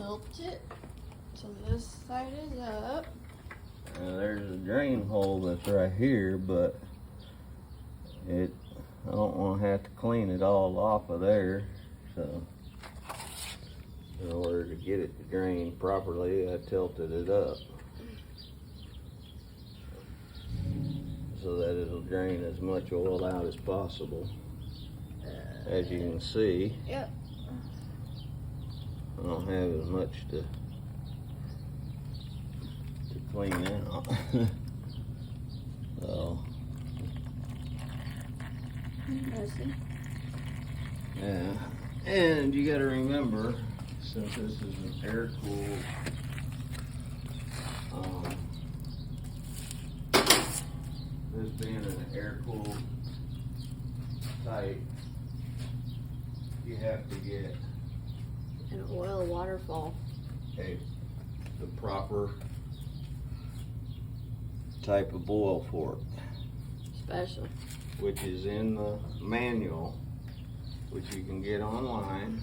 tilt it so this side is up. There's a drain hole that's right here, but I don't want to have to clean it all off of there. So in order to get it to drain properly, I tilted it up so that it'll drain as much oil out as possible. As you can see, Yep. I don't have as much to clean out. So Messy. yeah, and you got to remember, since this is an air cooled, this being an air cooled type, you have to get An oil waterfall. the proper type of boil for it, Special. which is in the manual, which you can get online.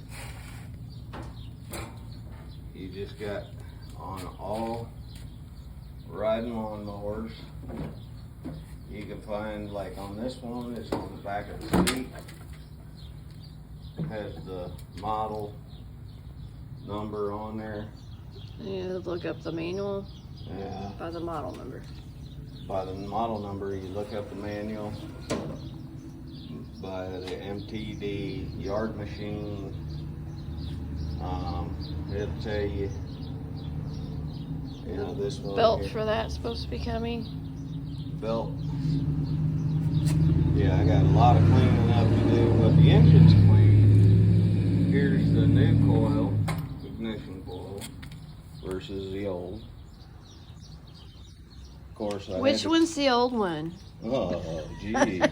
You just got on all riding lawnmowers. You can find, like on this one, it's on the back of the seat. It has the model number on there. You look up the manual Yeah. by the model number. By the model number, you look up the manual. By the MTD yard machine, it'll tell you, this one Belt here. for that supposed to be coming. Belt. Yeah, I got a lot of cleaning up to do, but the engine's clean. Here's the new coil, ignition coil, versus the old. Of course, Which one's the old one? Oh, gee.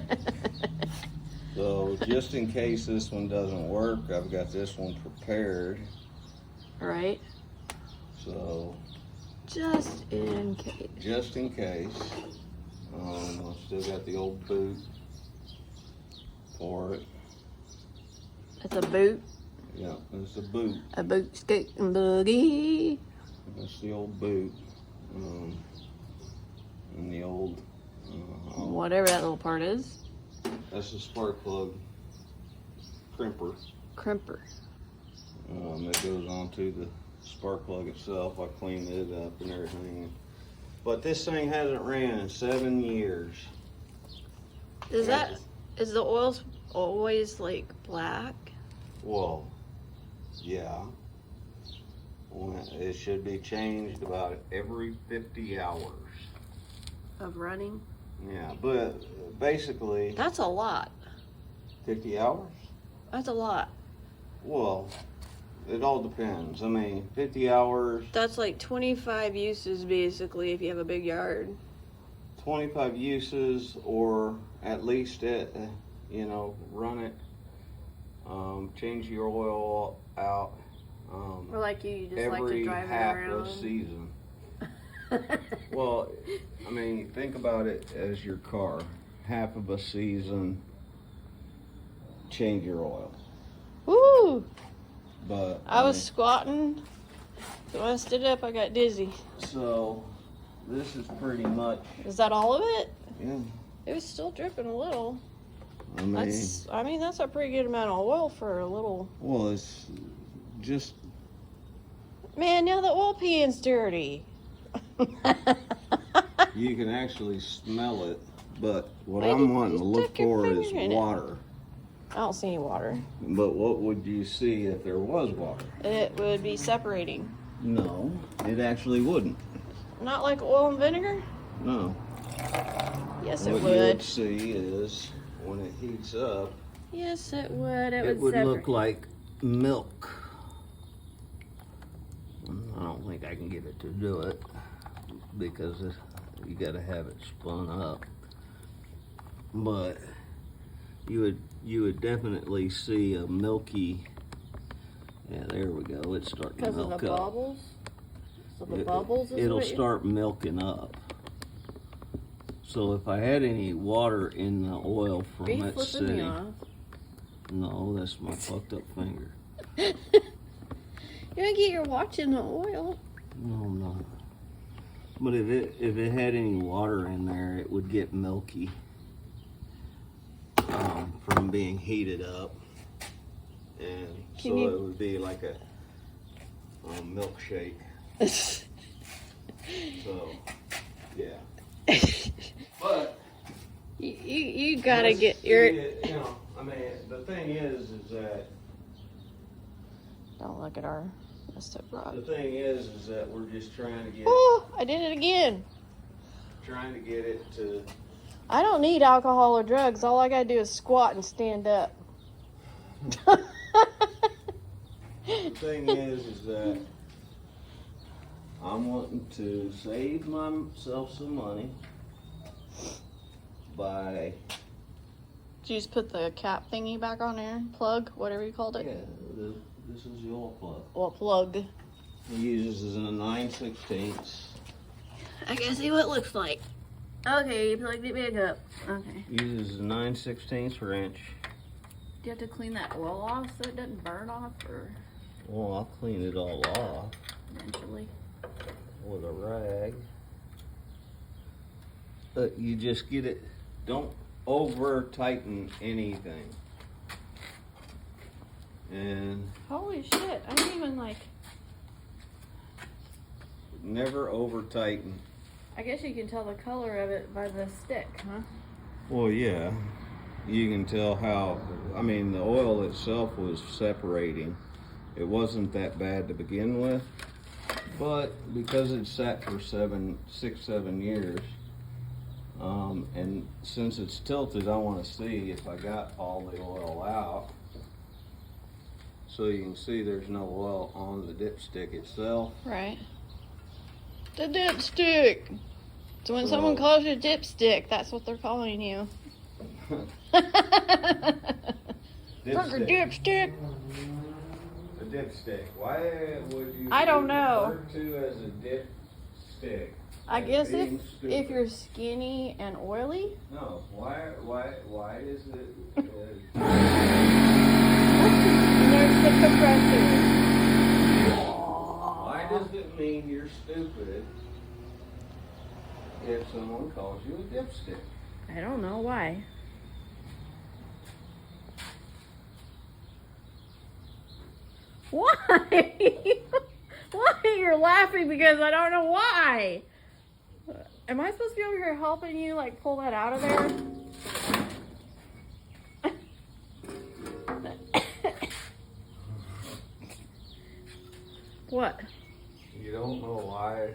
So just in case this one doesn't work, I've got this one prepared. Right. So Just in case. just in case, I've still got the old boot for it. It's a boot. Yeah, it's a boot. A boot, scoot, and boogie. That's the old boot. And the old, Whatever that little part is. that's the spark plug crimper. Crimper. That goes onto the spark plug itself. I cleaned it up and everything. But this thing hasn't ran in 7 years. Is the oil always like black? Well, yeah. It should be changed about every 50 hours. Of running? Yeah, but basically, That's a lot. 50 hours? That's a lot. Well, it all depends. I mean, 50 hours, That's like 25 uses basically if you have a big yard. 25 uses, or at least run it, change your oil out Or like you just like to every drive it half around. a season. Well, I mean, think about it as your car. Half of a season, change your oil. Woo! But I was squatting. So when I stood up, I got dizzy. so this is pretty much, Is that all of it? yeah. It was still dripping a little. I mean, That's a pretty good amount of oil for a little. well, it's just, Man, now the oil pan's dirty. you can actually smell it, but what Why I'm did wanting you to look stick your for is finger in it? water. I don't see any water. But what would you see if there was water? It would be separating. No, it actually wouldn't. Not like oil and vinegar? No. Yes, What it you would. would see is when it heats up, Yes, it would. It it would would look separate. like milk. I don't think I can get it to do it because you got to have it spun up. But you would definitely see a milky. Yeah, there we go. It's starting to Because of milk the up. bubbles? So the bubbles is It'll what you- start milking up. So if I had any water in the oil from Are you it flipping me sitting, off? no, that's my fucked up finger. You're gonna get your watch in the oil. No, I'm not. But if it had any water in there, it would get milky from being heated up, and so it would be like a milkshake. So, yeah. But you gotta get your. You know, I mean, the thing is that. Don't look at our messed up rod. The thing is that we're just trying to get. Oh, I did it again. Trying to get it to. I don't need alcohol or drugs. All I gotta do is squat and stand up. The thing is that I'm wanting to save myself some money by. Did you just put the cap thingy back on there? Plug, whatever you called it? Yeah, this is the oil plug. What plug? It uses a 9/16. I can see what it looks like. Okay, you plugged it back up. Okay. Uses a 9/16 wrench. Do you have to clean that oil off so it doesn't burn off, or Well, I'll clean it all off eventually? with a rag. But you just get it. Don't over tighten anything. And Holy shit! I didn't even like. never over tighten. I guess you can tell the color of it by the stick, huh? Well, yeah. You can tell how, I mean, the oil itself was separating. It wasn't that bad to begin with, but because it sat for 6, 7 years, and since it's tilted, I want to see if I got all the oil out. So you can see there's no oil on the dipstick itself. Right. The dipstick. So when someone calls you dipstick, that's what they're calling you. Dipstick. The dipstick. Why would you? I don't be know. referred to as a dipstick? I guess Being if stupid. you're skinny and oily. No. Why is it? There's the compressor. Why does it mean you're stupid if someone calls you a dipstick? I don't know why. Why? Why you're laughing? Because I don't know why. Am I supposed to be over here helping you, like, pull that out of there? What? You don't know why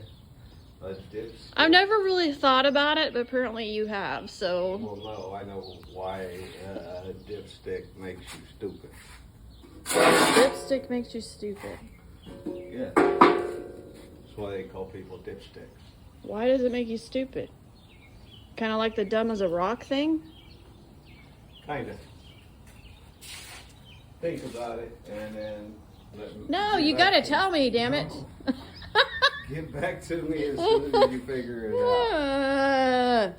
a dipstick? I've never really thought about it, but apparently you have, so. Well, no, I know why a dipstick makes you stupid. Dipstick makes you stupid. Yeah. That's why they call people dipsticks. Why does it make you stupid? Kind of like the dumb as a rock thing? Kind of. Think about it and then No, you gotta tell me, damn it. Get back to me as soon as you figure it out.